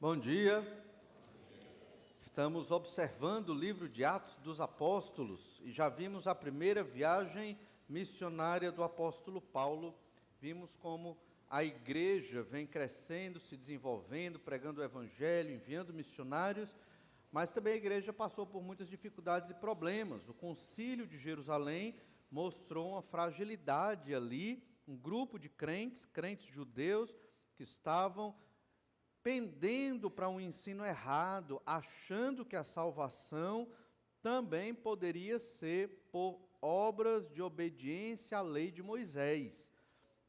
Bom dia, estamos observando o livro de Atos dos Apóstolos e já vimos a primeira viagem missionária do apóstolo Paulo. Vimos como a igreja vem crescendo, se desenvolvendo, pregando o evangelho, enviando missionários, mas também a igreja passou por muitas dificuldades e problemas. O concílio de Jerusalém mostrou uma fragilidade ali, um grupo de crentes judeus que estavam pendendo para um ensino errado, achando que a salvação também poderia ser por obras de obediência à lei de Moisés.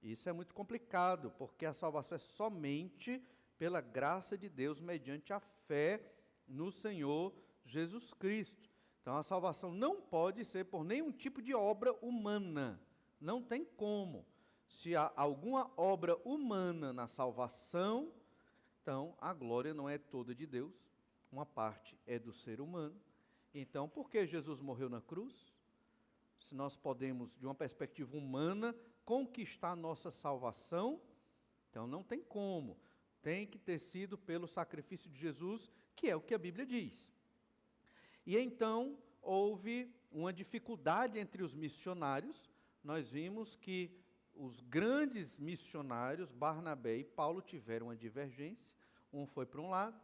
Isso é muito complicado, porque a salvação é somente pela graça de Deus, mediante a fé no Senhor Jesus Cristo. Então a salvação não pode ser por nenhum tipo de obra humana, não tem como. Se há alguma obra humana na salvação, então, a glória não é toda de Deus, uma parte é do ser humano. Então, por que Jesus morreu na cruz? Se nós podemos, de uma perspectiva humana, conquistar a nossa salvação, então não tem como. Tem que ter sido pelo sacrifício de Jesus, que é o que a Bíblia diz. E então, houve uma dificuldade entre os missionários. Nós vimos que os grandes missionários, Barnabé e Paulo, tiveram uma divergência. Um foi para um lado,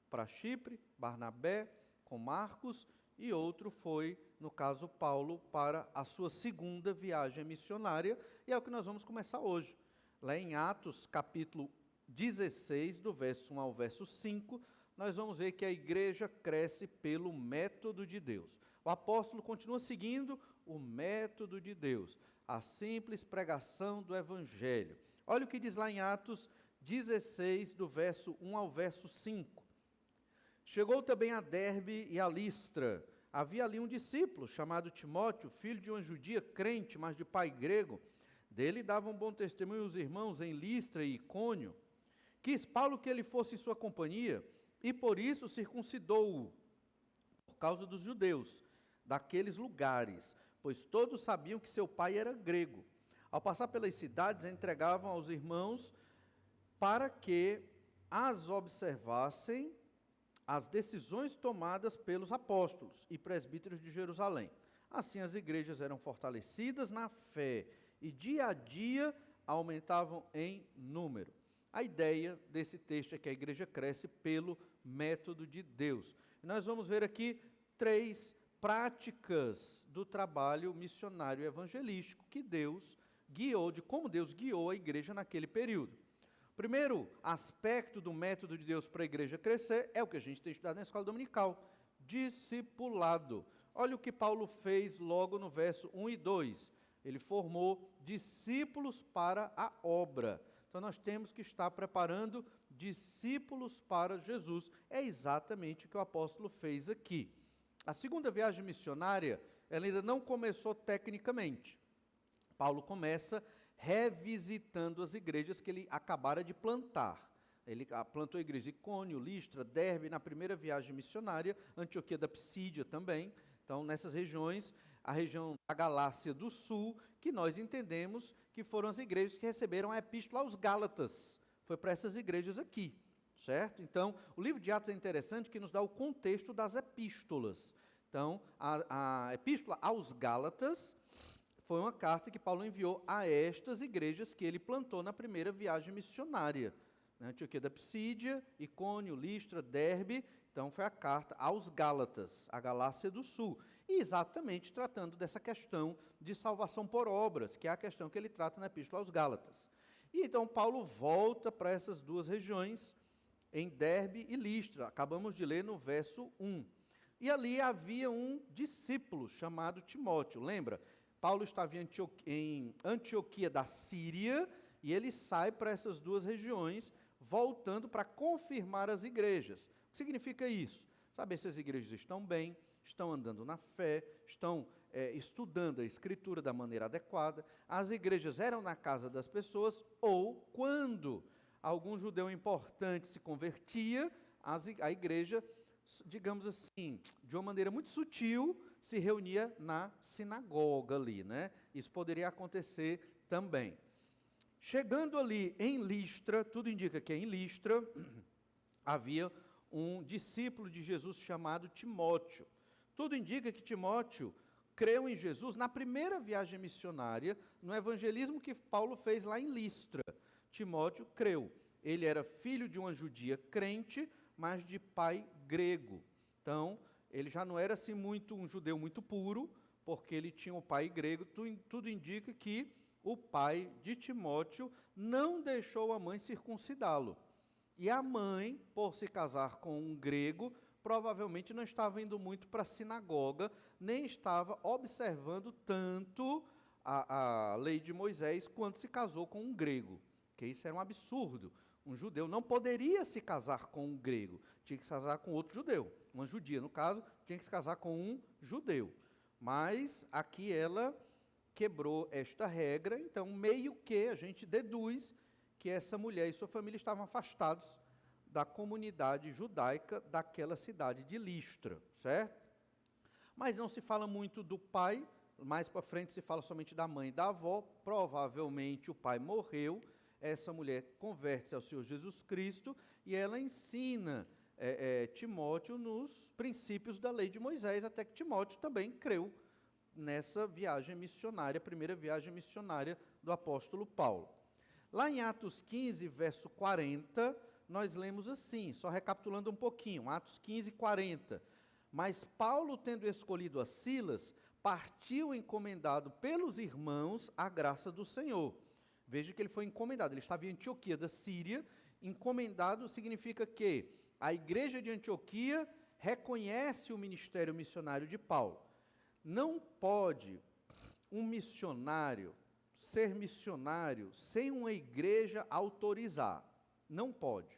para Chipre, Barnabé com Marcos, e outro foi, no caso, Paulo, para a sua segunda viagem missionária, e é o que nós vamos começar hoje. Lá em Atos, capítulo 16, do verso 1 ao verso 5, nós vamos ver que a igreja cresce pelo método de Deus. O apóstolo continua seguindo o método de Deus, a simples pregação do evangelho. Olha o que diz lá em Atos 16, do verso 1 ao verso 5. Chegou também a Derbe e a Listra. Havia ali um discípulo chamado Timóteo, filho de uma judia crente, mas de pai grego. Dele davam bom testemunho os irmãos em Listra e Icônio. Quis Paulo que ele fosse em sua companhia, e por isso circuncidou-o, por causa dos judeus, daqueles lugares, pois todos sabiam que seu pai era grego. Ao passar pelas cidades, entregavam aos irmãos para que as observassem as decisões tomadas pelos apóstolos e presbíteros de Jerusalém. Assim as igrejas eram fortalecidas na fé e dia a dia aumentavam em número. A ideia desse texto é que a igreja cresce pelo método de Deus. E nós vamos ver aqui 3 práticas do trabalho missionário evangelístico que Deus guiou, de como Deus guiou a igreja naquele período. O primeiro aspecto do método de Deus para a igreja crescer é o que a gente tem estudado na escola dominical: discipulado. Olha o que Paulo fez logo no verso 1 e 2. Ele formou discípulos para a obra. Então nós temos que estar preparando discípulos para Jesus. É exatamente o que o apóstolo fez aqui. A segunda viagem missionária, ela ainda não começou tecnicamente. Paulo começa revisitando as igrejas que ele acabara de plantar. Ele plantou a igreja de Icônio, Listra, Derbe, na primeira viagem missionária, Antioquia da Psídia também. Então, nessas regiões, a região da Galácia do Sul, que nós entendemos que foram as igrejas que receberam a epístola aos Gálatas. Foi para essas igrejas aqui, certo? Então, o livro de Atos é interessante que nos dá o contexto das epístolas. Então, a epístola aos Gálatas foi uma carta que Paulo enviou a estas igrejas que ele plantou na primeira viagem missionária. Antioquia da Psídia, Icônio, Listra, Derbe. Então foi a carta aos Gálatas, a Galácia do Sul. E exatamente tratando dessa questão de salvação por obras, que é a questão que ele trata na Epístola aos Gálatas. E então Paulo volta para essas duas regiões, em Derbe e Listra. Acabamos de ler no verso 1. E ali havia um discípulo chamado Timóteo, lembra? Paulo estava em Antioquia da Síria, e ele sai para essas duas regiões, voltando para confirmar as igrejas. O que significa isso? Saber se as igrejas estão bem, estão andando na fé, estão estudando a Escritura da maneira adequada, as igrejas eram na casa das pessoas, ou quando algum judeu importante se convertia, a igreja, digamos assim, de uma maneira muito sutil, se reunia na sinagoga ali, né? Isso poderia acontecer também. Chegando ali em Listra, tudo indica que é em Listra, havia um discípulo de Jesus chamado Timóteo. Tudo indica que Timóteo creu em Jesus na primeira viagem missionária, no evangelismo que Paulo fez lá em Listra. Timóteo creu. Ele era filho de uma judia crente, mas de pai grego. Então, ele já não era assim um judeu muito puro, porque ele tinha um pai grego. Tudo indica que o pai de Timóteo não deixou a mãe circuncidá-lo. E a mãe, por se casar com um grego, provavelmente não estava indo muito para a sinagoga, nem estava observando tanto a lei de Moisés quando se casou com um grego, que isso era um absurdo. Um judeu não poderia se casar com um grego, tinha que se casar com outro judeu. Uma judia, no caso, tinha que se casar com um judeu. Mas aqui ela quebrou esta regra, então meio que a gente deduz que essa mulher e sua família estavam afastados da comunidade judaica daquela cidade de Listra, certo? Mas não se fala muito do pai, mais para frente se fala somente da mãe e da avó. Provavelmente o pai morreu, essa mulher converte-se ao Senhor Jesus Cristo e ela ensina Timóteo nos princípios da lei de Moisés, até que Timóteo também creu nessa viagem missionária, primeira viagem missionária do apóstolo Paulo. Lá em Atos 15, verso 40, nós lemos assim, só recapitulando um pouquinho, Atos 15, 40. Mas Paulo, tendo escolhido a Silas, partiu encomendado pelos irmãos à graça do Senhor. Veja que ele foi encomendado, ele estava em Antioquia da Síria. Encomendado significa que a igreja de Antioquia reconhece o ministério missionário de Paulo. Não pode um missionário ser missionário sem uma igreja autorizar. Não pode.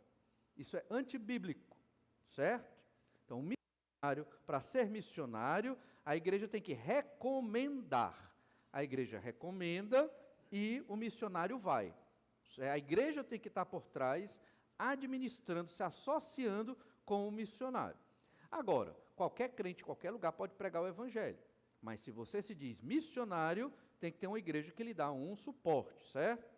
Isso é antibíblico, certo? Então, o missionário, para ser missionário, a igreja tem que recomendar. A igreja recomenda e o missionário vai. A igreja tem que estar por trás, administrando, se associando com o missionário. Agora, qualquer crente, em qualquer lugar, pode pregar o evangelho. Mas se você se diz missionário, tem que ter uma igreja que lhe dá um suporte, certo?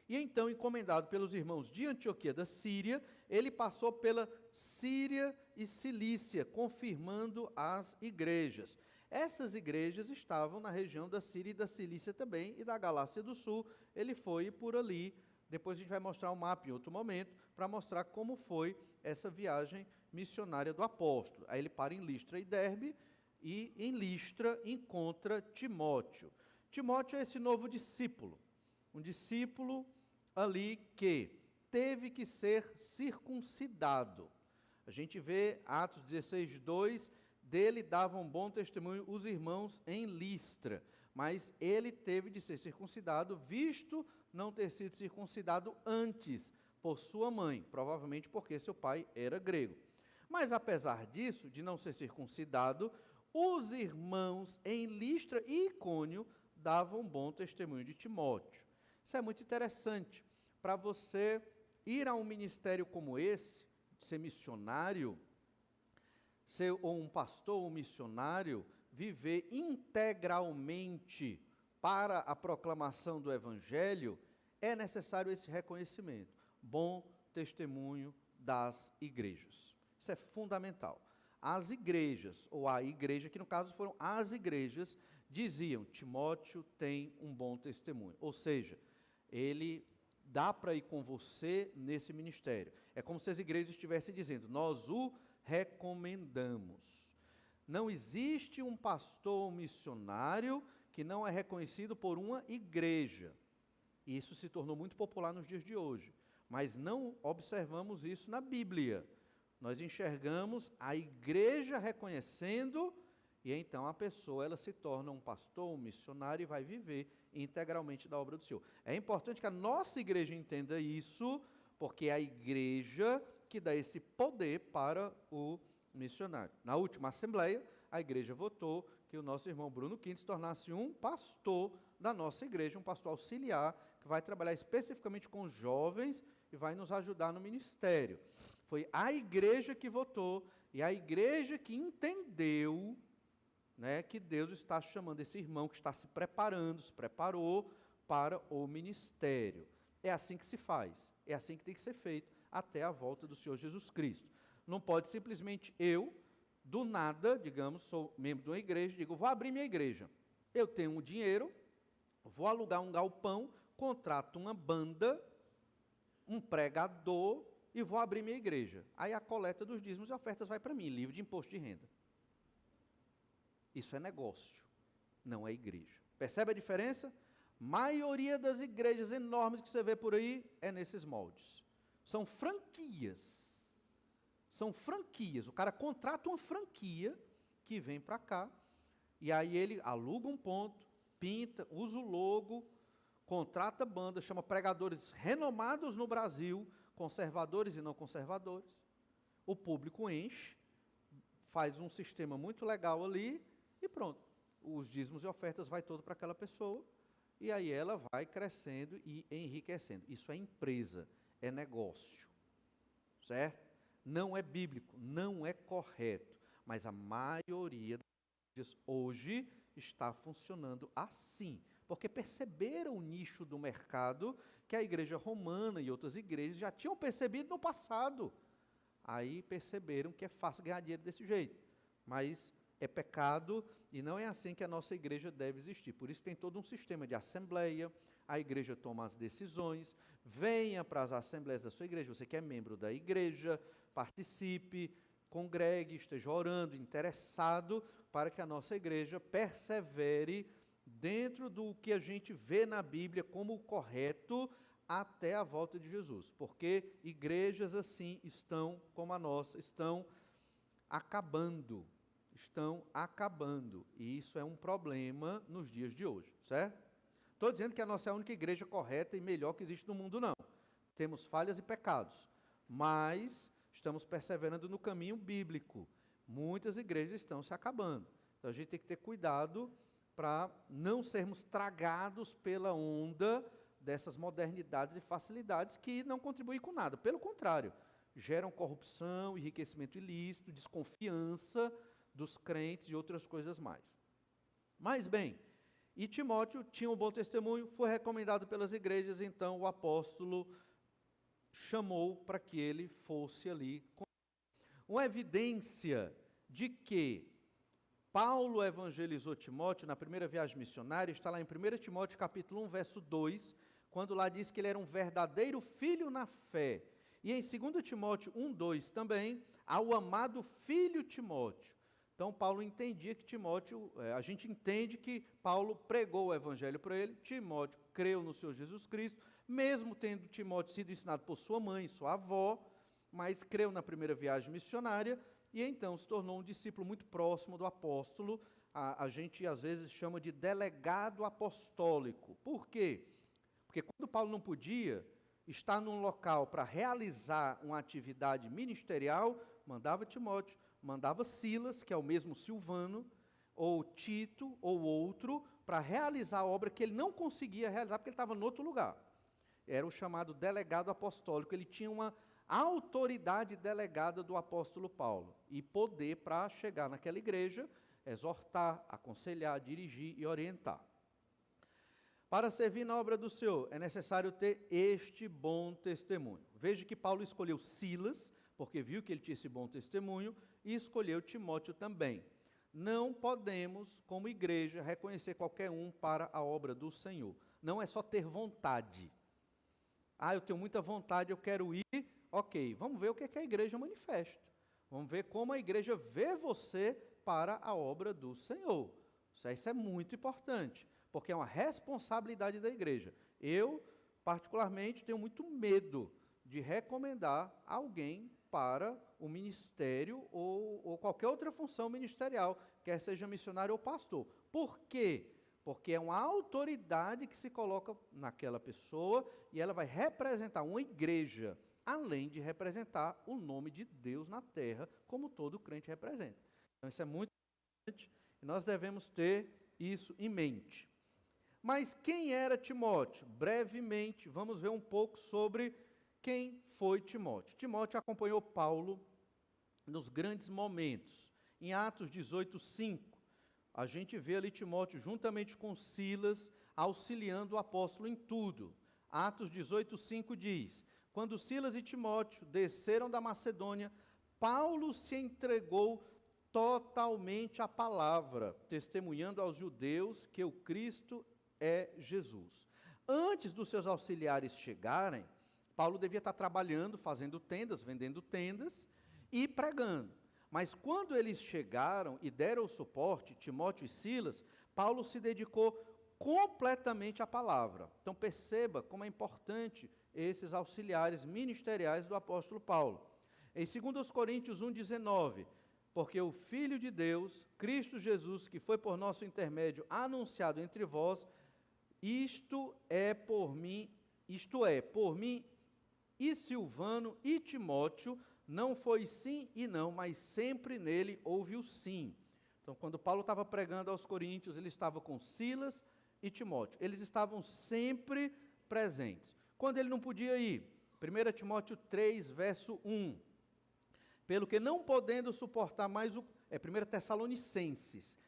E então, encomendado pelos irmãos de Antioquia da Síria, ele passou pela Síria e Cilícia, confirmando as igrejas. Essas igrejas estavam na região da Síria e da Cilícia também, e da Galácia do Sul. Ele foi por ali. Depois a gente vai mostrar um mapa em outro momento, para mostrar como foi essa viagem missionária do apóstolo. Aí ele para em Listra e Derbe, e em Listra encontra Timóteo. Timóteo é esse novo discípulo, um discípulo ali que teve que ser circuncidado. A gente vê Atos 16, 2, dele davam bom testemunho os irmãos em Listra, mas ele teve de ser circuncidado, visto não ter sido circuncidado antes por sua mãe, provavelmente porque seu pai era grego. Mas apesar disso, de não ser circuncidado, os irmãos em Listra e Icônio davam bom testemunho de Timóteo. Isso é muito interessante. Para você ir a um ministério como esse, ser missionário, ser ou um pastor ou um missionário, viver integralmente para a proclamação do Evangelho, é necessário esse reconhecimento. Bom testemunho das igrejas. Isso é fundamental. As igrejas, ou a igreja, que no caso foram as igrejas, diziam, Timóteo tem um bom testemunho. Ou seja, ele dá para ir com você nesse ministério. É como se as igrejas estivessem dizendo, nós o recomendamos. Não existe um pastor missionário que não é reconhecido por uma igreja. E isso se tornou muito popular nos dias de hoje. Mas não observamos isso na Bíblia. Nós enxergamos a igreja reconhecendo, e então a pessoa ela se torna um pastor, um missionário e vai viver integralmente da obra do Senhor. É importante que a nossa igreja entenda isso, porque é a igreja que dá esse poder para o missionário. Na última assembleia, a igreja votou que o nosso irmão Bruno Quinto se tornasse um pastor da nossa igreja, um pastor auxiliar, que vai trabalhar especificamente com jovens e vai nos ajudar no ministério. Foi a igreja que votou e a igreja que entendeu, né, que Deus está chamando esse irmão que está se preparando, se preparou para o ministério. É assim que se faz, é assim que tem que ser feito. até a volta do Senhor Jesus Cristo. Não pode simplesmente eu, do nada, digamos, sou membro de uma igreja, digo, vou abrir minha igreja. Eu tenho um dinheiro, vou alugar um galpão, contrato uma banda, um pregador e vou abrir minha igreja. Aí a coleta dos dízimos e ofertas vai para mim, livre de imposto de renda. Isso é negócio, não é igreja. Percebe a diferença? Maioria das igrejas enormes que você vê por aí é nesses moldes. São franquias. São franquias. O cara contrata uma franquia que vem para cá e aí ele aluga um ponto, pinta, usa o logo, contrata banda, chama pregadores renomados no Brasil, conservadores e não conservadores. O público enche, faz um sistema muito legal ali e pronto. Os dízimos e ofertas vai todo para aquela pessoa e aí ela vai crescendo e enriquecendo. Isso é empresa, é negócio, certo? Não é bíblico, não é correto, mas a maioria das igrejas hoje está funcionando assim, porque perceberam o nicho do mercado que a igreja romana e outras igrejas já tinham percebido no passado. Aí perceberam que é fácil ganhar dinheiro desse jeito, mas é pecado e não é assim que a nossa igreja deve existir. Por isso tem todo um sistema de assembleia, a igreja toma as decisões, venha para as assembleias da sua igreja, você que é membro da igreja, participe, congregue, esteja orando, interessado, para que a nossa igreja persevere dentro do que a gente vê na Bíblia como o correto até a volta de Jesus. Porque igrejas assim estão, como a nossa, estão acabando. E isso é um problema nos dias de hoje, certo? Estou dizendo que a nossa é a única igreja correta e melhor que existe no mundo, não. Temos falhas e pecados, mas estamos perseverando no caminho bíblico. Muitas igrejas estão se acabando. Então a gente tem que ter cuidado para não sermos tragados pela onda dessas modernidades e facilidades que não contribuem com nada. Pelo contrário, geram corrupção, enriquecimento ilícito, desconfiança dos crentes e outras coisas mais. Mas bem, e Timóteo tinha um bom testemunho, foi recomendado pelas igrejas, então o apóstolo chamou para que ele fosse ali. Uma evidência de que Paulo evangelizou Timóteo na primeira viagem missionária está lá em 1 Timóteo capítulo 1, verso 2, quando lá diz que ele era um verdadeiro filho na fé. E em 2 Timóteo 1, 2 também, ao amado filho Timóteo. Então, Paulo entendia que Timóteo, a gente entende que Paulo pregou o evangelho para ele, Timóteo creu no Senhor Jesus Cristo, mesmo tendo Timóteo sido ensinado por sua mãe, sua avó, mas creu na primeira viagem missionária e então se tornou um discípulo muito próximo do apóstolo. A gente às vezes chama de delegado apostólico. Por quê? Porque quando Paulo não podia estar num local para realizar uma atividade ministerial, mandava Timóteo, mandava Silas, que é o mesmo Silvano, ou Tito, ou outro, para realizar a obra que ele não conseguia realizar, porque ele estava em outro lugar. Era o chamado delegado apostólico, ele tinha uma autoridade delegada do apóstolo Paulo, e poder para chegar naquela igreja, exortar, aconselhar, dirigir e orientar. Para servir na obra do Senhor, é necessário ter este bom testemunho. Veja que Paulo escolheu Silas, porque viu que ele tinha esse bom testemunho, e escolheu Timóteo também. Não podemos, como igreja, reconhecer qualquer um para a obra do Senhor. Não é só ter vontade. Eu tenho muita vontade, eu quero ir. Ok, vamos ver o que é que a igreja manifesta. Vamos ver como a igreja vê você para a obra do Senhor. Isso é muito importante, porque é uma responsabilidade da igreja. Eu, particularmente, tenho muito medo de recomendar alguém para o ministério ou qualquer outra função ministerial, quer seja missionário ou pastor. Por quê? Porque é uma autoridade que se coloca naquela pessoa e ela vai representar uma igreja, além de representar o nome de Deus na terra, como todo crente representa. Então isso é muito importante e nós devemos ter isso em mente. Mas quem era Timóteo? Brevemente, vamos ver um pouco sobre quem foi Timóteo. Timóteo acompanhou Paulo nos grandes momentos. Em Atos 18, 5, a gente vê ali Timóteo juntamente com Silas, auxiliando o apóstolo em tudo. Atos 18, 5 diz: Quando Silas e Timóteo desceram da Macedônia, Paulo se entregou totalmente à palavra, testemunhando aos judeus que o Cristo é Jesus. Antes dos seus auxiliares chegarem, Paulo devia estar trabalhando, fazendo tendas, vendendo tendas e pregando. Mas quando eles chegaram e deram o suporte, Timóteo e Silas, Paulo se dedicou completamente à palavra. Então perceba como é importante esses auxiliares ministeriais do apóstolo Paulo. Em 2 Coríntios 1,19, porque o Filho de Deus, Cristo Jesus, que foi por nosso intermédio anunciado entre vós, isto é, por mim e Silvano e Timóteo, não foi sim e não, mas sempre nele houve o sim. Então, quando Paulo estava pregando aos coríntios, ele estava com Silas e Timóteo. Eles estavam sempre presentes. Quando ele não podia ir, 1 Timóteo 3, verso 1. Pelo que não podendo suportar mais 1 Tessalonicenses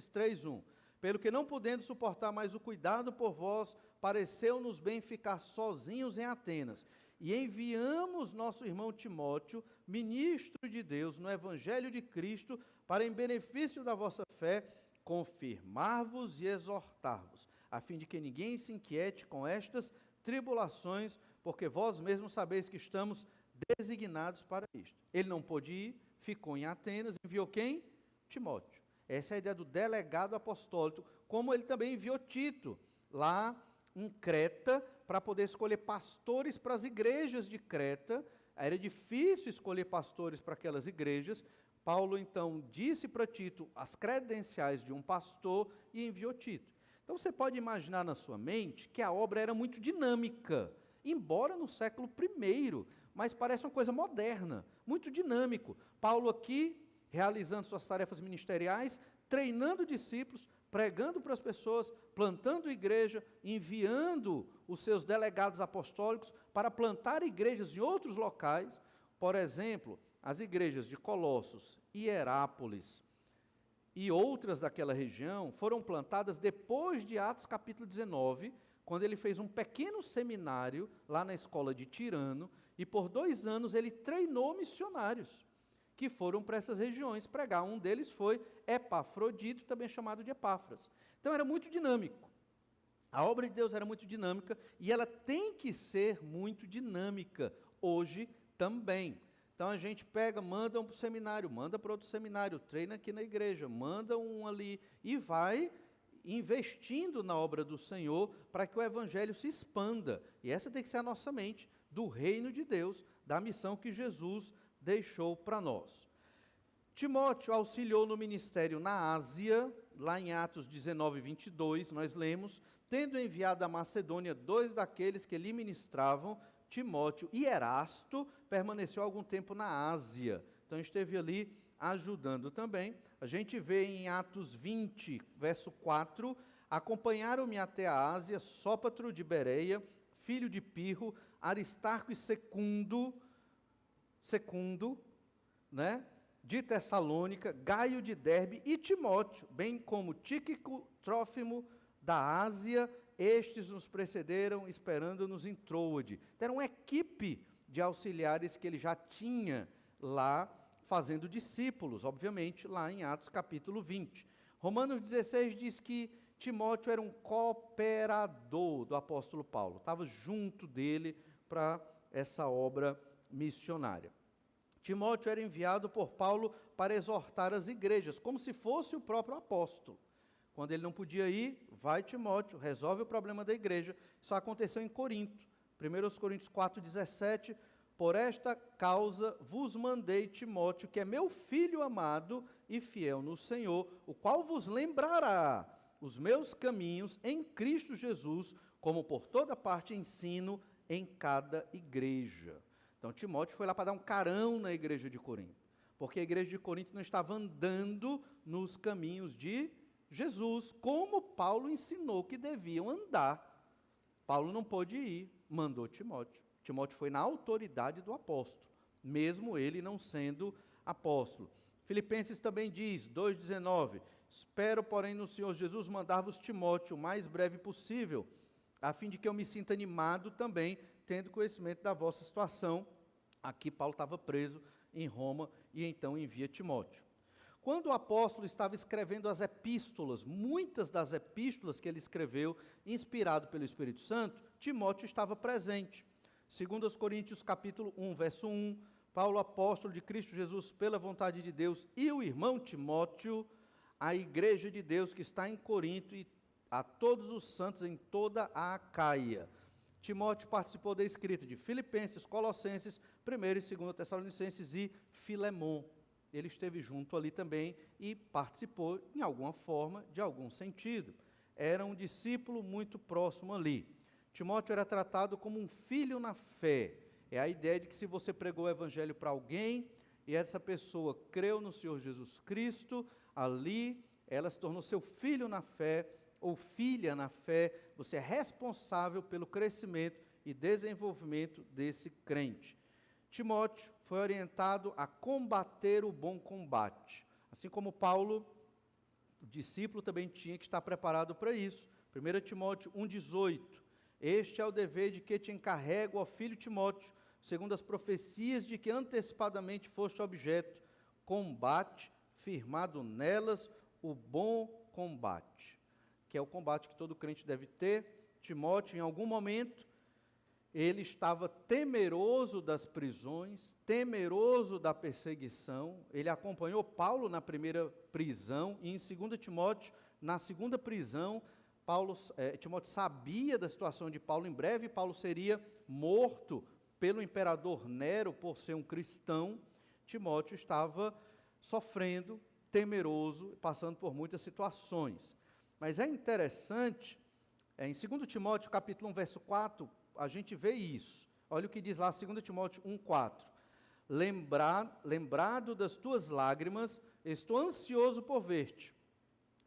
3, 1. Pelo que não podendo suportar mais o cuidado por vós, pareceu-nos bem ficar sozinhos em Atenas. E enviamos nosso irmão Timóteo, ministro de Deus, no Evangelho de Cristo, para, em benefício da vossa fé, confirmar-vos e exortar-vos, a fim de que ninguém se inquiete com estas tribulações, porque vós mesmos sabeis que estamos designados para isto. Ele não pôde ir, ficou em Atenas, enviou quem? Timóteo. Essa é a ideia do delegado apostólico, como ele também enviou Tito, lá em Creta, para poder escolher pastores para as igrejas de Creta. Era difícil escolher pastores para aquelas igrejas. Paulo, então, disse para Tito as credenciais de um pastor e enviou Tito. Então, você pode imaginar na sua mente que a obra era muito dinâmica, embora no século I, mas parece uma coisa moderna, muito dinâmico. Paulo aqui, realizando suas tarefas ministeriais, treinando discípulos, pregando para as pessoas, plantando igreja, enviando os seus delegados apostólicos para plantar igrejas em outros locais. Por exemplo, as igrejas de Colossos, Hierápolis e outras daquela região foram plantadas depois de Atos capítulo 19, quando ele fez um pequeno seminário lá na escola de Tirano, e por 2 anos ele treinou missionários que foram para essas regiões pregar. Um deles foi Epafrodito, também chamado de Epáfras. Então era muito dinâmico. A obra de Deus era muito dinâmica e ela tem que ser muito dinâmica hoje também. Então a gente pega, manda um para o seminário, manda para outro seminário, treina aqui na igreja, manda um ali e vai investindo na obra do Senhor para que o evangelho se expanda. E essa tem que ser a nossa mente do reino de Deus, da missão que Jesus deixou para nós. Timóteo auxiliou no ministério na Ásia, lá em Atos 19, 22, nós lemos, tendo enviado à Macedônia 2 daqueles que lhe ministravam, Timóteo e Erasto, permaneceu algum tempo na Ásia. Então esteve ali ajudando também. A gente vê em Atos 20, verso 4, acompanharam-me até a Ásia, Sópatro de Bereia, filho de Pirro, Aristarco e Secundo, né, de Tessalônica, Gaio de Derbe e Timóteo, bem como Tíquico, Trófimo da Ásia, estes nos precederam, esperando-nos em Troade. Então, era uma equipe de auxiliares que ele já tinha lá, fazendo discípulos, obviamente, lá em Atos capítulo 20. Romanos 16 diz que Timóteo era um cooperador do apóstolo Paulo, estava junto dele para essa obra missionária. Timóteo era enviado por Paulo para exortar as igrejas, como se fosse o próprio apóstolo. Quando ele não podia ir, vai Timóteo, resolve o problema da igreja. Isso aconteceu em Corinto. 1 Coríntios 4,17, por esta causa vos mandei Timóteo, que é meu filho amado e fiel no Senhor, o qual vos lembrará os meus caminhos em Cristo Jesus, como por toda parte ensino em cada igreja. Então, Timóteo foi lá para dar um carão na igreja de Corinto, porque a igreja de Corinto não estava andando nos caminhos de Jesus, como Paulo ensinou que deviam andar. Paulo não pôde ir, mandou Timóteo. Timóteo foi na autoridade do apóstolo, mesmo ele não sendo apóstolo. Filipenses também diz, 2,19, espero, porém, no Senhor Jesus mandar-vos Timóteo o mais breve possível, a fim de que eu me sinta animado também, tendo conhecimento da vossa situação. Aqui Paulo estava preso em Roma e então envia Timóteo. Quando o apóstolo estava escrevendo as epístolas, muitas das epístolas que ele escreveu, inspirado pelo Espírito Santo, Timóteo estava presente. 2 Coríntios capítulo 1, verso 1, Paulo, apóstolo de Cristo Jesus, pela vontade de Deus, e o irmão Timóteo, a igreja de Deus que está em Corinto, e a todos os santos em toda a Acaia. Timóteo participou da escrita de Filipenses, Colossenses, 1 e 2 Tessalonicenses e Filemon. Ele esteve junto ali também e participou, em alguma forma, de algum sentido. Era um discípulo muito próximo ali. Timóteo era tratado como um filho na fé. É a ideia de que se você pregou o evangelho para alguém, e essa pessoa creu no Senhor Jesus Cristo, ali ela se tornou seu filho na fé, ou filha na fé, você é responsável pelo crescimento e desenvolvimento desse crente. Timóteo foi orientado a combater o bom combate. Assim como Paulo, o discípulo também tinha que estar preparado para isso. 1 Timóteo 1,18. Este é o dever de que te encarrego, ó filho Timóteo, segundo as profecias de que antecipadamente foste objeto, combate, firmado nelas, o bom combate. Que é o combate que todo crente deve ter. Timóteo, em algum momento, ele estava temeroso das prisões, temeroso da perseguição. Ele acompanhou Paulo na primeira prisão e em 2 Timóteo, na segunda prisão, Timóteo sabia da situação de Paulo. Em breve, Paulo seria morto pelo imperador Nero por ser um cristão. Timóteo estava sofrendo, temeroso, passando por muitas situações. Mas é interessante, em 2 Timóteo, capítulo 1, verso 4, a gente vê isso. Olha o que diz lá, 2 Timóteo 1,4. Lembrado das tuas lágrimas, estou ansioso por ver-te,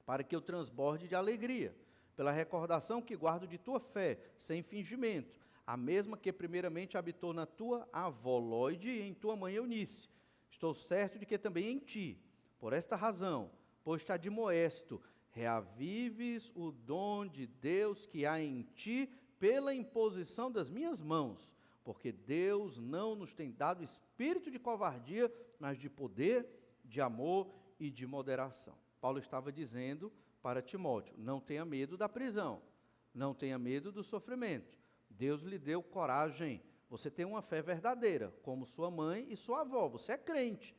para que eu transborde de alegria, pela recordação que guardo de tua fé, sem fingimento, a mesma que primeiramente habitou na tua avó Lóide e em tua mãe Eunice. Estou certo de que também em ti, por esta razão, pois te admoesto, reavives o dom de Deus que há em ti pela imposição das minhas mãos, porque Deus não nos tem dado espírito de covardia, mas de poder, de amor e de moderação. Paulo estava dizendo para Timóteo, não tenha medo da prisão, não tenha medo do sofrimento. Deus lhe deu coragem, você tem uma fé verdadeira, como sua mãe e sua avó, você é crente.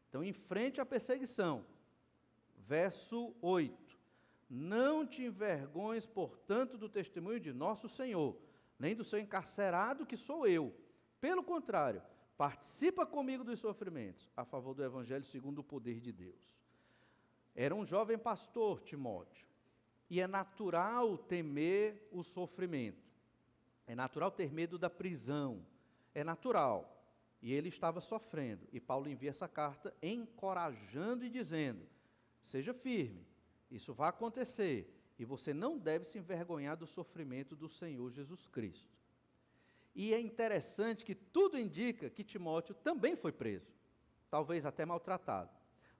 Então, enfrente a perseguição. Verso 8. Não te envergonhes, portanto, do testemunho de nosso Senhor, nem do seu encarcerado, que sou eu. Pelo contrário, participa comigo dos sofrimentos, a favor do Evangelho segundo o poder de Deus. Era um jovem pastor, Timóteo, e é natural temer o sofrimento. É natural ter medo da prisão. É natural. E ele estava sofrendo. E Paulo envia essa carta encorajando e dizendo, seja firme. Isso vai acontecer, e você não deve se envergonhar do sofrimento do Senhor Jesus Cristo. E é interessante que tudo indica que Timóteo também foi preso, talvez até maltratado,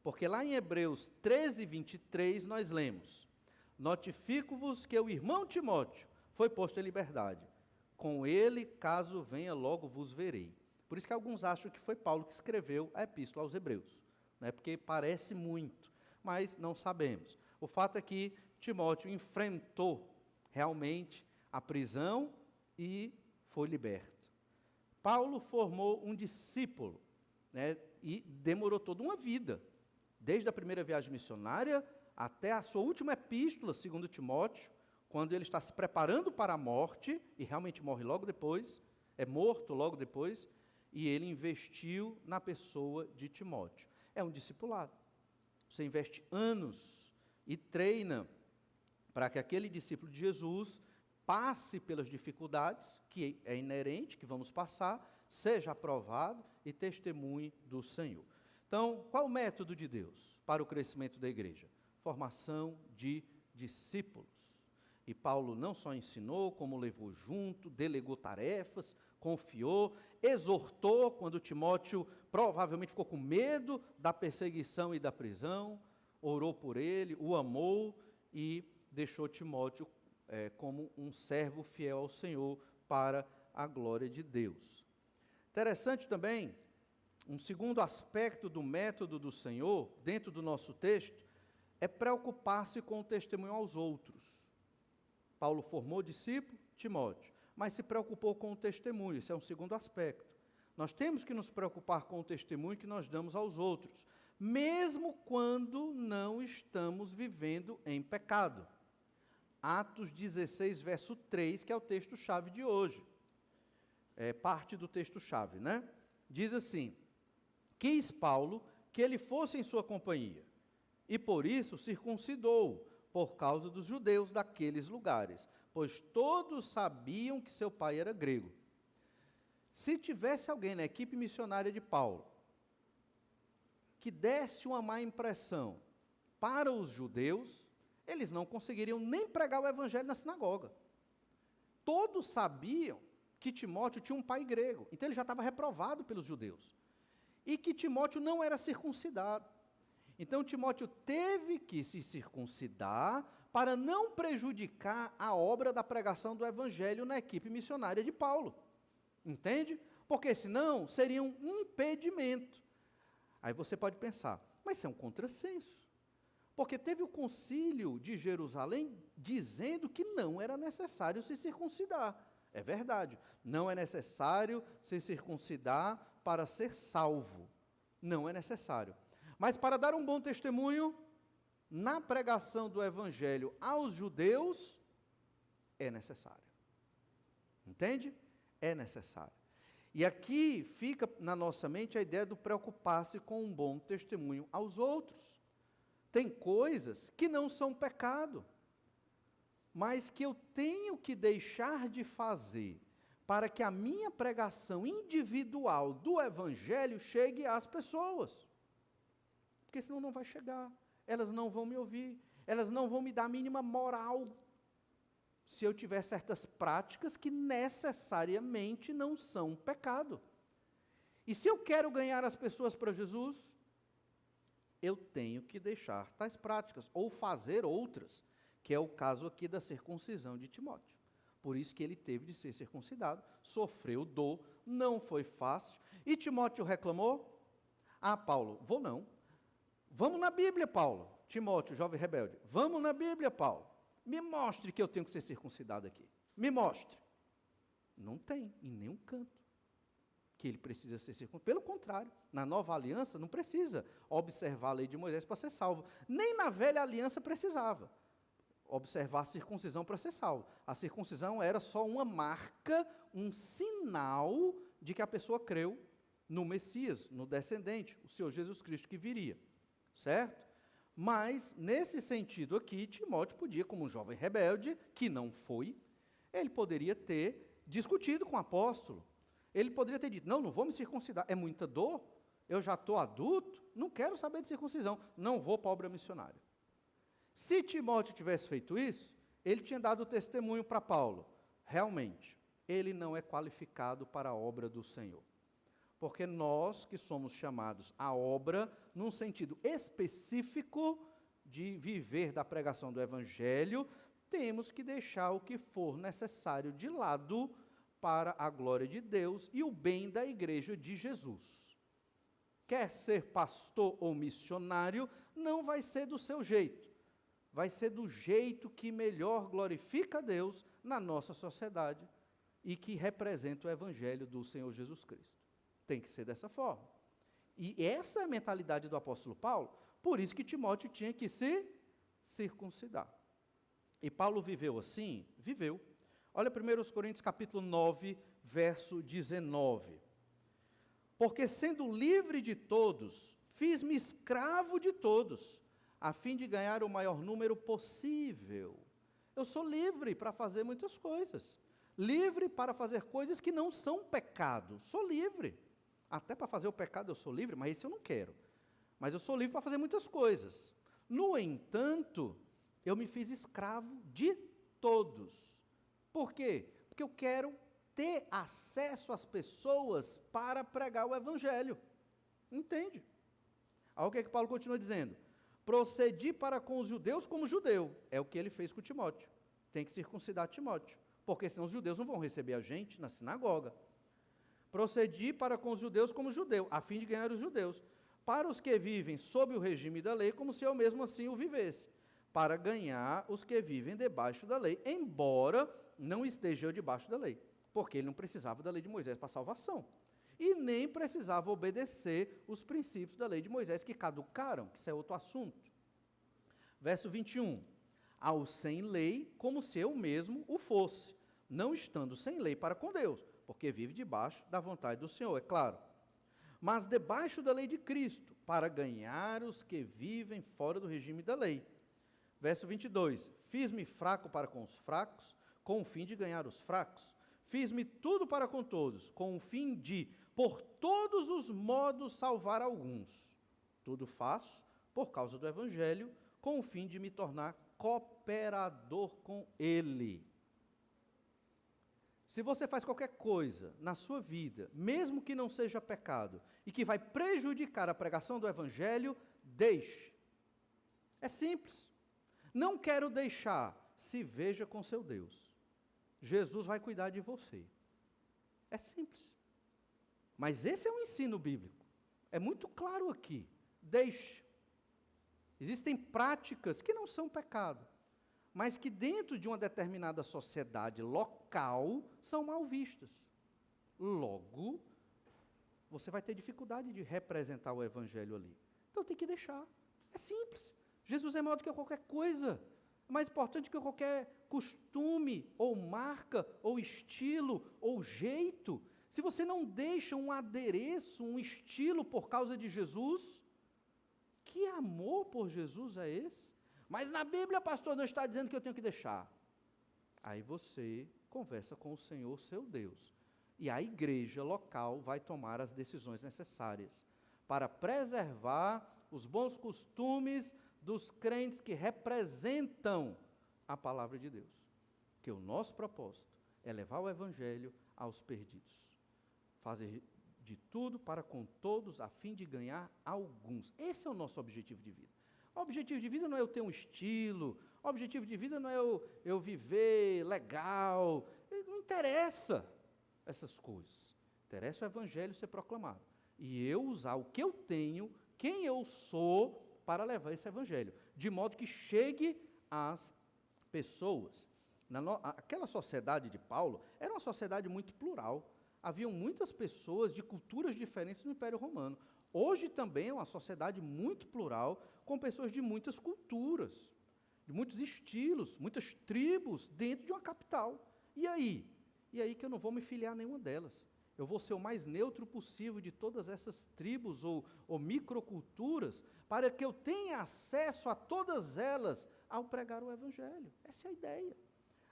porque lá em Hebreus 13, 23, nós lemos, notifico-vos que o irmão Timóteo foi posto em liberdade, com ele, caso venha, logo vos verei. Por isso que alguns acham que foi Paulo que escreveu a epístola aos Hebreus, né? Porque parece muito, mas não sabemos. O fato é que Timóteo enfrentou realmente a prisão e foi liberto. Paulo formou um discípulo, né, e demorou toda uma vida, desde a primeira viagem missionária até a sua última epístola, 2 Timóteo, quando ele está se preparando para a morte, e realmente morre logo depois, é morto logo depois, e ele investiu na pessoa de Timóteo. É um discipulado. Você investe anos e treina para que aquele discípulo de Jesus passe pelas dificuldades, que é inerente, que vamos passar, seja aprovado e testemunhe do Senhor. Então, qual o método de Deus para o crescimento da igreja? Formação de discípulos. E Paulo não só ensinou, como levou junto, delegou tarefas, confiou, exortou, quando Timóteo provavelmente ficou com medo da perseguição e da prisão, orou por ele, o amou e deixou Timóteo como um servo fiel ao Senhor para a glória de Deus. Interessante também, um segundo aspecto do método do Senhor, dentro do nosso texto, é preocupar-se com o testemunho aos outros. Paulo formou discípulo, Timóteo, mas se preocupou com o testemunho, esse é um segundo aspecto. Nós temos que nos preocupar com o testemunho que nós damos aos outros, mesmo quando não estamos vivendo em pecado. Atos 16, verso 3, que é o texto-chave de hoje. É parte do texto-chave, né? Diz assim: quis Paulo que ele fosse em sua companhia, e por isso circuncidou, por causa dos judeus daqueles lugares, pois todos sabiam que seu pai era grego. Se tivesse alguém na equipe missionária de Paulo que desse uma má impressão para os judeus, eles não conseguiriam nem pregar o evangelho na sinagoga. Todos sabiam que Timóteo tinha um pai grego, então ele já estava reprovado pelos judeus. E que Timóteo não era circuncidado. Então Timóteo teve que se circuncidar para não prejudicar a obra da pregação do evangelho na equipe missionária de Paulo. Entende? Porque senão seria um impedimento. Aí você pode pensar, mas isso é um contrassenso. Porque teve o concílio de Jerusalém dizendo que não era necessário se circuncidar. É verdade, não é necessário se circuncidar para ser salvo. Não é necessário. Mas para dar um bom testemunho na pregação do evangelho aos judeus, é necessário. Entende? É necessário. E aqui fica na nossa mente a ideia do preocupar-se com um bom testemunho aos outros. Tem coisas que não são pecado, mas que eu tenho que deixar de fazer para que a minha pregação individual do evangelho chegue às pessoas. Porque senão não vai chegar, elas não vão me ouvir, elas não vão me dar a mínima moral, se eu tiver certas práticas que necessariamente não são pecado. E se eu quero ganhar as pessoas para Jesus, eu tenho que deixar tais práticas, ou fazer outras, que é o caso aqui da circuncisão de Timóteo. Por isso que ele teve de ser circuncidado, sofreu dor, não foi fácil. E Timóteo reclamou? Ah, Paulo, vou não. Vamos na Bíblia, Paulo. Timóteo, jovem rebelde, vamos na Bíblia, Paulo. Me mostre que eu tenho que ser circuncidado aqui. Me mostre. Não tem, em nenhum canto, que ele precisa ser circuncidado. Pelo contrário, na nova aliança não precisa observar a lei de Moisés para ser salvo. Nem na velha aliança precisava observar a circuncisão para ser salvo. A circuncisão era só uma marca, um sinal de que a pessoa creu no Messias, no descendente, o Senhor Jesus Cristo que viria. Certo? Mas, nesse sentido aqui, Timóteo podia, como um jovem rebelde, que não foi, ele poderia ter discutido com o apóstolo. Ele poderia ter dito, não vou me circuncidar, é muita dor, eu já estou adulto, não quero saber de circuncisão, não vou para a obra missionária. Se Timóteo tivesse feito isso, ele tinha dado testemunho para Paulo. Realmente, ele não é qualificado para a obra do Senhor. Porque nós que somos chamados à obra, num sentido específico de viver da pregação do Evangelho, temos que deixar o que for necessário de lado para a glória de Deus e o bem da igreja de Jesus. Quer ser pastor ou missionário, não vai ser do seu jeito. Vai ser do jeito que melhor glorifica a Deus na nossa sociedade e que representa o Evangelho do Senhor Jesus Cristo. Tem que ser dessa forma. E essa é a mentalidade do apóstolo Paulo, por isso que Timóteo tinha que se circuncidar. E Paulo viveu assim? Viveu. Olha 1 Coríntios capítulo 9, verso 19. Porque sendo livre de todos, fiz-me escravo de todos, a fim de ganhar o maior número possível. Eu sou livre para fazer muitas coisas. Livre para fazer coisas que não são pecado. Sou livre. Até para fazer o pecado eu sou livre, mas isso eu não quero. Mas eu sou livre para fazer muitas coisas. No entanto, eu me fiz escravo de todos. Por quê? Porque eu quero ter acesso às pessoas para pregar o Evangelho. Entende? Olha o que Paulo continua dizendo. Procedi para com os judeus como judeu. É o que ele fez com Timóteo. tem que circuncidar Timóteo, porque senão os judeus não vão receber a gente na sinagoga. Procedi para com os judeus como judeu, a fim de ganhar os judeus. Para os que vivem sob o regime da lei, como se eu mesmo assim o vivesse, para ganhar os que vivem debaixo da lei, embora não esteja eu debaixo da lei, porque ele não precisava da lei de Moisés para salvação, e nem precisava obedecer os princípios da lei de Moisés que caducaram, que isso é outro assunto. Verso 21, ao sem lei, como se eu mesmo o fosse, não estando sem lei para com Deus, porque vive debaixo da vontade do Senhor, é claro. Mas debaixo da lei de Cristo, para ganhar os que vivem fora do regime da lei. Verso 22, fiz-me fraco para com os fracos, com o fim de ganhar os fracos. Fiz-me tudo para com todos, com o fim de, por todos os modos, salvar alguns. Tudo faço por causa do Evangelho, com o fim de me tornar cooperador com ele. Se você faz qualquer coisa na sua vida, mesmo que não seja pecado, e que vai prejudicar a pregação do Evangelho, deixe. É simples. Não quero deixar, se veja com seu Deus. Jesus vai cuidar de você. É simples. Mas esse é um ensino bíblico. É muito claro aqui. Deixe. Existem práticas que não são pecado, mas que dentro de uma determinada sociedade local são mal vistas. Logo, você vai ter dificuldade de representar o Evangelho ali. Então tem que deixar. É simples. Jesus é maior do que qualquer coisa. Mais importante que qualquer costume, ou marca, ou estilo, ou jeito. Se você não deixa um adereço, um estilo por causa de Jesus, que amor por Jesus é esse? Mas na Bíblia, pastor, não está dizendo que eu tenho que deixar. Aí você conversa com o Senhor, seu Deus. E a igreja local vai tomar as decisões necessárias para preservar os bons costumes dos crentes que representam a palavra de Deus. Que o nosso propósito é levar o Evangelho aos perdidos. Fazer de tudo para com todos, a fim de ganhar alguns. Esse é o nosso objetivo de vida. O objetivo de vida não é eu ter um estilo, o objetivo de vida não é eu viver legal, não interessa essas coisas. Interessa o Evangelho ser proclamado. E eu usar o que eu tenho, quem eu sou, para levar esse Evangelho, de modo que chegue às pessoas. Aquela sociedade de Paulo era uma sociedade muito plural. Haviam muitas pessoas de culturas diferentes no Império Romano. Hoje também é uma sociedade muito plural, com pessoas de muitas culturas, de muitos estilos, muitas tribos dentro de uma capital. E aí? E aí que eu não vou me filiar a nenhuma delas. Eu vou ser o mais neutro possível de todas essas tribos ou microculturas, para que eu tenha acesso a todas elas ao pregar o Evangelho. Essa é a ideia.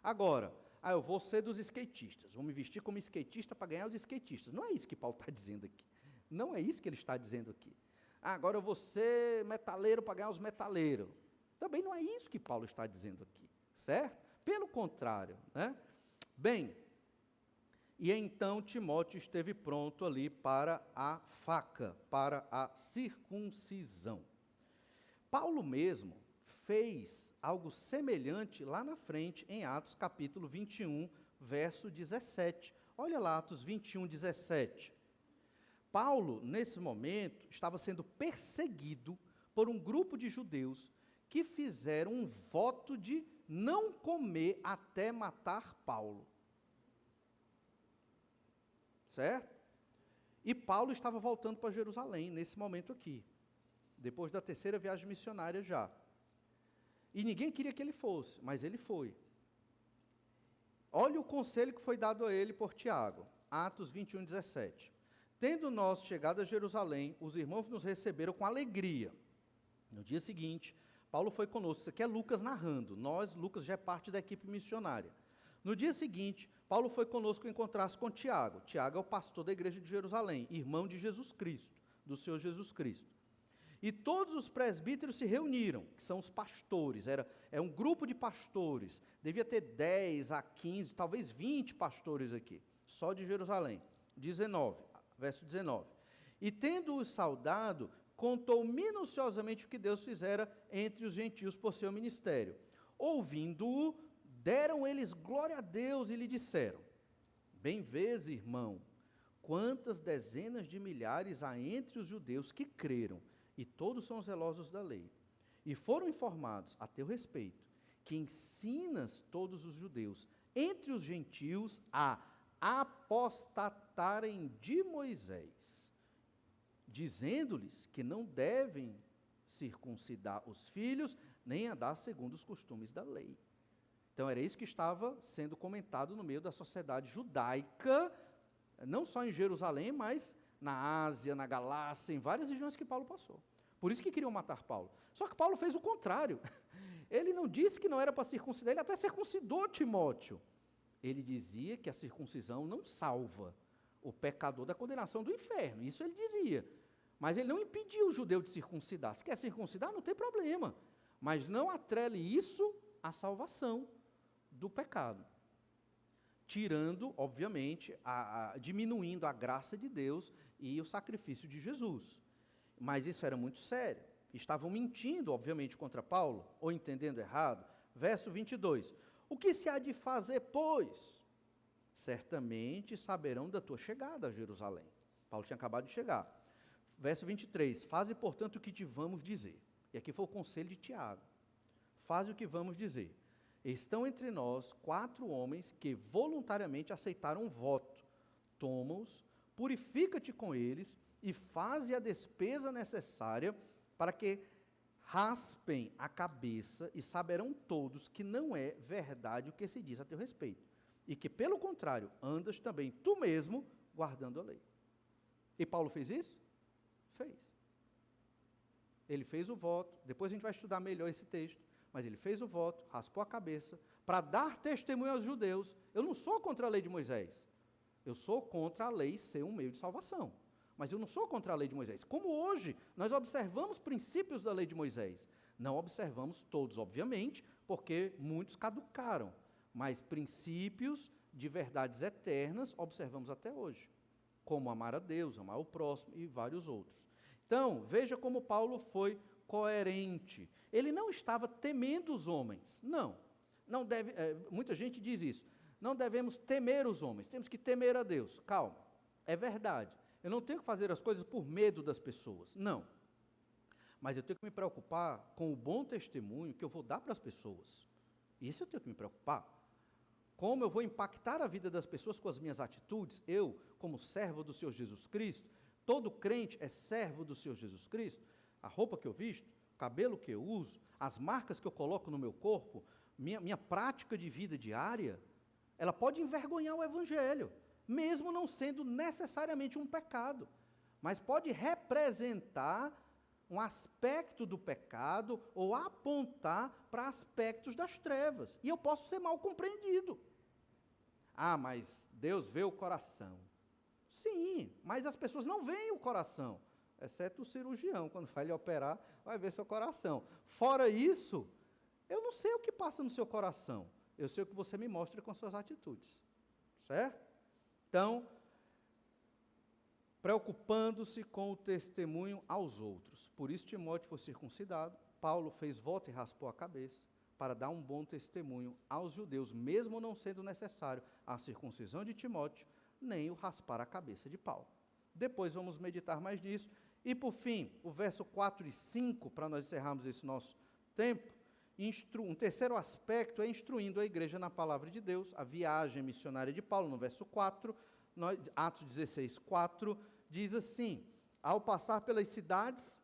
Agora, eu vou ser dos skatistas, vou me vestir como skatista para ganhar os skatistas. Não é isso que Paulo está dizendo aqui. Não é isso que ele está dizendo aqui. Agora eu vou ser metaleiro para ganhar os metaleiros. Também não é isso que Paulo está dizendo aqui, certo? Pelo contrário, né? Bem, e então Timóteo esteve pronto ali para a faca, para a circuncisão. Paulo mesmo fez algo semelhante lá na frente, em Atos capítulo 21, verso 17. Olha lá, Atos 21, 17. Paulo, nesse momento, estava sendo perseguido por um grupo de judeus que fizeram um voto de não comer até matar Paulo. Certo? E Paulo estava voltando para Jerusalém, nesse momento aqui, depois da terceira viagem missionária já. E ninguém queria que ele fosse, mas ele foi. Olha o conselho que foi dado a ele por Tiago, Atos 21, 17. Tendo nós chegado a Jerusalém, os irmãos nos receberam com alegria. No dia seguinte, Paulo foi conosco. Isso aqui é Lucas narrando. Lucas já é parte da equipe missionária. No dia seguinte, Paulo foi conosco encontrar-se com Tiago. Tiago é o pastor da igreja de Jerusalém, irmão de Jesus Cristo, do Senhor Jesus Cristo. E todos os presbíteros se reuniram, que são os pastores, é um grupo de pastores, devia ter 10 a 15, talvez 20 pastores aqui, só de Jerusalém. 19, verso 19. E tendo-os saudado, contou minuciosamente o que Deus fizera entre os gentios por seu ministério. Ouvindo-o, Deram eles glória a Deus e lhe disseram: bem vês, irmão, quantas dezenas de milhares há entre os judeus que creram, e todos são zelosos da lei. E foram informados a teu respeito, que ensinas todos os judeus entre os gentios a apostatarem de Moisés, dizendo-lhes que não devem circuncidar os filhos, nem andar segundo os costumes da lei. Então, era isso que estava sendo comentado no meio da sociedade judaica, não só em Jerusalém, mas na Ásia, na Galácia, em várias regiões que Paulo passou. Por isso que queriam matar Paulo. Só que Paulo fez o contrário. Ele não disse que não era para circuncidar, ele até circuncidou Timóteo. Ele dizia que a circuncisão não salva o pecador da condenação do inferno. Isso ele dizia. Mas ele não impediu o judeu de circuncidar. Se quer circuncidar, não tem problema. Mas não atrele isso à salvação do pecado. Tirando, obviamente, diminuindo a graça de Deus e o sacrifício de Jesus. Mas isso era muito sério. Estavam mentindo, obviamente, contra Paulo, ou entendendo errado. Verso 22. O que se há de fazer, pois? Certamente saberão da tua chegada a Jerusalém. Paulo tinha acabado de chegar. Verso 23. Faze, portanto, o que te vamos dizer. E aqui foi o conselho de Tiago. Faze o que vamos dizer. Estão entre nós 4 homens que voluntariamente aceitaram um voto. Toma-os, purifica-te com eles e faze a despesa necessária para que raspem a cabeça, e saberão todos que não é verdade o que se diz a teu respeito, e que, pelo contrário, andas também tu mesmo guardando a lei. E Paulo fez isso? Fez. Ele fez o voto, depois a gente vai estudar melhor esse texto, mas ele fez o voto, raspou a cabeça, para dar testemunho aos judeus. Eu não sou contra a lei de Moisés, eu sou contra a lei ser um meio de salvação. Mas eu não sou contra a lei de Moisés. Como hoje nós observamos princípios da lei de Moisés. Não observamos todos, obviamente, porque muitos caducaram. Mas princípios de verdades eternas observamos até hoje. Como amar a Deus, amar o próximo e vários outros. Então, veja como Paulo foi coerente. Ele não estava temendo os homens. Não. Não deve, muita gente diz isso. Não devemos temer os homens, temos que temer a Deus. Calma, é verdade. Eu não tenho que fazer as coisas por medo das pessoas, não. Mas eu tenho que me preocupar com o bom testemunho que eu vou dar para as pessoas. Isso eu tenho que me preocupar. Como eu vou impactar a vida das pessoas com as minhas atitudes, eu, como servo do Senhor Jesus Cristo, todo crente é servo do Senhor Jesus Cristo, a roupa que eu visto, o cabelo que eu uso, as marcas que eu coloco no meu corpo, minha prática de vida diária, ela pode envergonhar o Evangelho, mesmo não sendo necessariamente um pecado, mas pode representar um aspecto do pecado ou apontar para aspectos das trevas, e eu posso ser mal compreendido. Ah, mas Deus vê o coração. Sim, mas as pessoas não veem o coração, exceto o cirurgião, quando vai lhe operar, vai ver seu coração. Fora isso, eu não sei o que passa no seu coração, eu sei o que você me mostra com suas atitudes, certo? Então, preocupando-se com o testemunho aos outros. Por isso Timóteo foi circuncidado, Paulo fez voto e raspou a cabeça, para dar um bom testemunho aos judeus, mesmo não sendo necessário a circuncisão de Timóteo, nem o raspar a cabeça de Paulo. Depois vamos meditar mais nisso. E por fim, o verso 4 e 5, para nós encerrarmos esse nosso tempo, um terceiro aspecto é instruindo a igreja na palavra de Deus, a viagem missionária de Paulo, no verso 4, Atos 16, 4, diz assim: ao passar pelas cidades,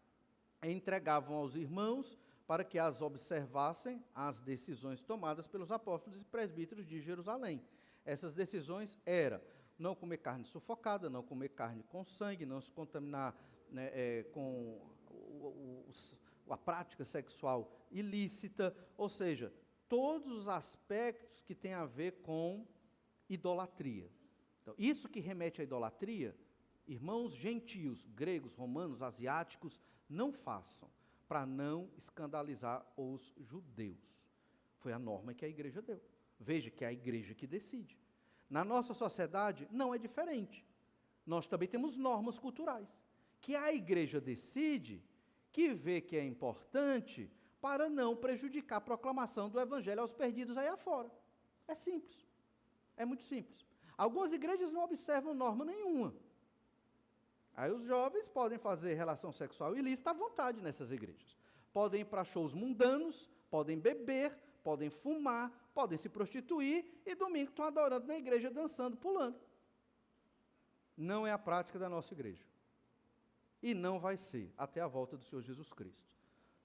entregavam aos irmãos para que as observassem as decisões tomadas pelos apóstolos e presbíteros de Jerusalém. Essas decisões eram não comer carne sufocada, não comer carne com sangue, não se contaminar, né, com a prática sexual ilícita, ou seja, todos os aspectos que têm a ver com idolatria. Então, isso que remete à idolatria, irmãos gentios, gregos, romanos, asiáticos, não façam, para não escandalizar os judeus. Foi a norma que a igreja deu. Veja que é a igreja que decide. Na nossa sociedade, não é diferente. Nós também temos normas culturais, que a igreja decide, que vê que é importante, para não prejudicar a proclamação do evangelho aos perdidos aí afora. É simples. É muito simples. Algumas igrejas não observam norma nenhuma. Aí os jovens podem fazer relação sexual ilícita à vontade nessas igrejas. Podem ir para shows mundanos, podem beber, podem fumar, podem se prostituir e domingo estão adorando na igreja, dançando, pulando. Não é a prática da nossa igreja. E não vai ser até a volta do Senhor Jesus Cristo.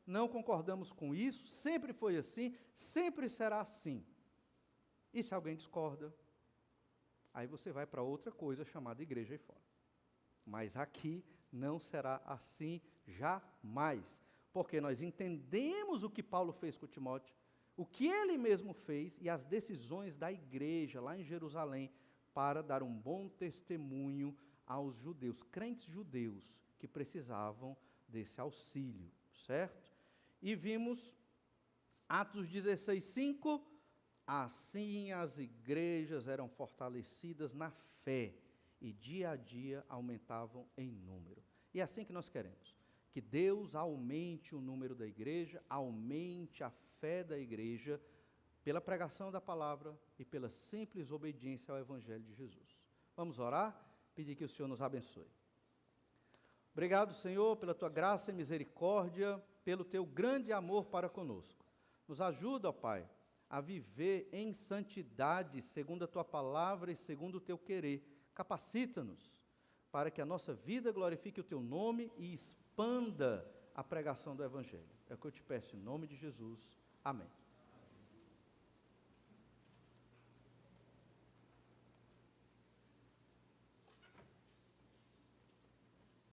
Não concordamos com isso, sempre foi assim, sempre será assim. E se alguém discorda, aí você vai para outra coisa chamada igreja aí fora. Mas aqui não será assim jamais. Porque nós entendemos o que Paulo fez com Timóteo, o que ele mesmo fez e as decisões da igreja lá em Jerusalém para dar um bom testemunho aos judeus, crentes judeus que precisavam desse auxílio, certo? E vimos Atos 16:5, assim as igrejas eram fortalecidas na fé e dia a dia aumentavam em número. E é assim que nós queremos, que Deus aumente o número da igreja, aumente a fé da igreja, pela pregação da palavra e pela simples obediência ao Evangelho de Jesus. Vamos orar? Pedir que o Senhor nos abençoe. Obrigado, Senhor, pela Tua graça e misericórdia, pelo Teu grande amor para conosco. Nos ajuda, ó Pai, a viver em santidade, segundo a Tua palavra e segundo o Teu querer. Capacita-nos para que a nossa vida glorifique o Teu nome e expanda a pregação do Evangelho. É o que eu te peço em nome de Jesus. Amém.